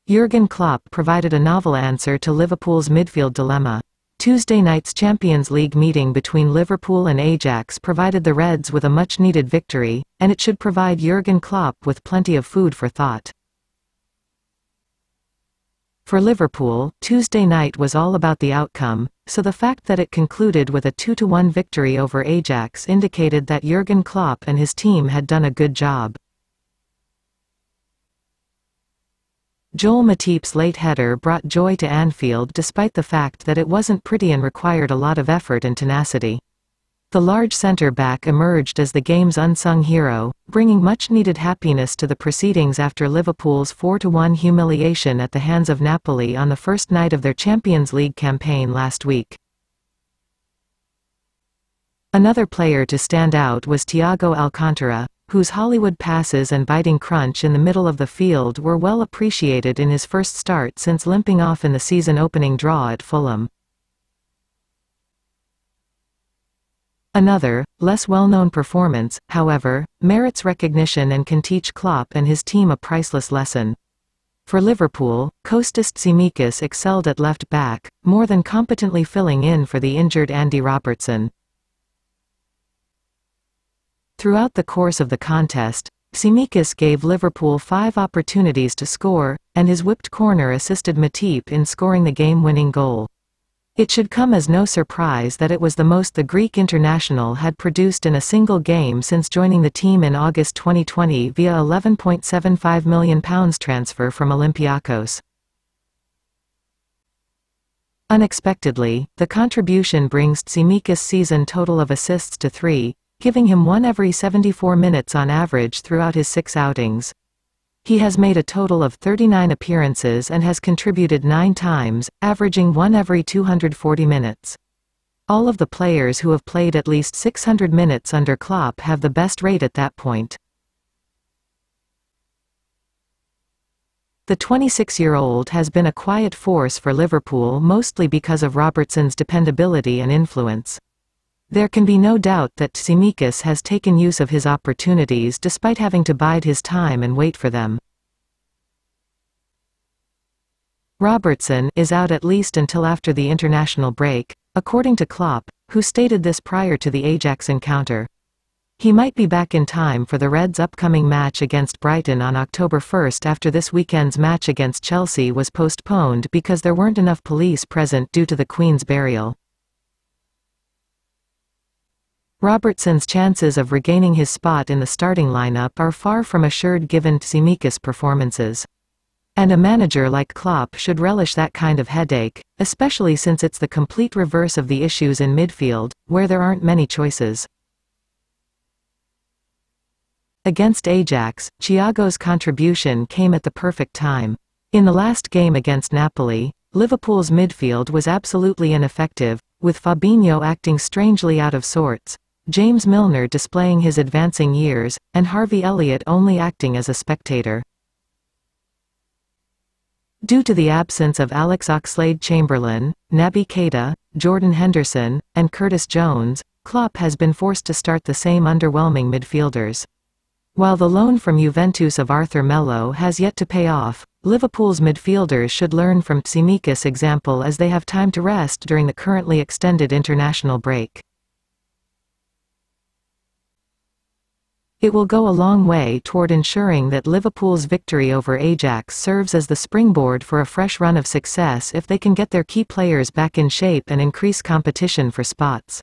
Jurgen Klopp provided a novel answer to Liverpool's midfield dilemma. Tuesday night's Champions League meeting between Liverpool and Ajax provided the Reds with a much-needed victory, and it should provide Jurgen Klopp with plenty of food for thought. For Liverpool, Tuesday night was all about the outcome, so the fact that it concluded with a 2-1 victory over Ajax indicated that Jurgen Klopp and his team had done a good job. Joel Matip's late header brought joy to Anfield despite the fact that it wasn't pretty and required a lot of effort and tenacity. The large centre-back emerged as the game's unsung hero, bringing much-needed happiness to the proceedings after Liverpool's 4-1 humiliation at the hands of Napoli on the first night of their Champions League campaign last week. Another player to stand out was Thiago Alcantara, whose Hollywood passes and biting crunch in the middle of the field were well appreciated in his first start since limping off in the season-opening draw at Fulham. Another, less well-known performance, however, merits recognition and can teach Klopp and his team a priceless lesson. For Liverpool, Kostas Tsimikas excelled at left-back, more than competently filling in for the injured Andy Robertson. Throughout the course of the contest, Tsimikas gave Liverpool 5 opportunities to score, and his whipped corner assisted Matip in scoring the game-winning goal. It should come as no surprise that it was the most the Greek international had produced in a single game since joining the team in August 2020 via £11.75 million transfer from Olympiacos. Unexpectedly, the contribution brings Tsimikas' season total of assists to 3, giving him 1 every 74 minutes on average throughout his 6 outings. He has made a total of 39 appearances and has contributed 9 times, averaging 1 every 240 minutes. All of the players who have played at least 600 minutes under Klopp have the best rate at that point. The 26-year-old has been a quiet force for Liverpool mostly because of Robertson's dependability and influence. There can be no doubt that Tsimikas has taken use of his opportunities despite having to bide his time and wait for them. Robertson is out at least until after the international break, according to Klopp, who stated this prior to the Ajax encounter. He might be back in time for the Reds' upcoming match against Brighton on October 1 after this weekend's match against Chelsea was postponed because there weren't enough police present due to the Queen's burial. Robertson's chances of regaining his spot in the starting lineup are far from assured given Tsimikas' performances. And a manager like Klopp should relish that kind of headache, especially since it's the complete reverse of the issues in midfield, where there aren't many choices. Against Ajax, Thiago's contribution came at the perfect time. In the last game against Napoli, Liverpool's midfield was absolutely ineffective, with Fabinho acting strangely out of sorts, James Milner displaying his advancing years, and Harvey Elliott only acting as a spectator. Due to the absence of Alex Oxlade-Chamberlain, Naby Keita, Jordan Henderson, and Curtis Jones, Klopp has been forced to start the same underwhelming midfielders. While the loan from Juventus of Arthur Melo has yet to pay off, Liverpool's midfielders should learn from Tsimikas' example as they have time to rest during the currently extended international break. It will go a long way toward ensuring that Liverpool's victory over Ajax serves as the springboard for a fresh run of success if they can get their key players back in shape and increase competition for spots.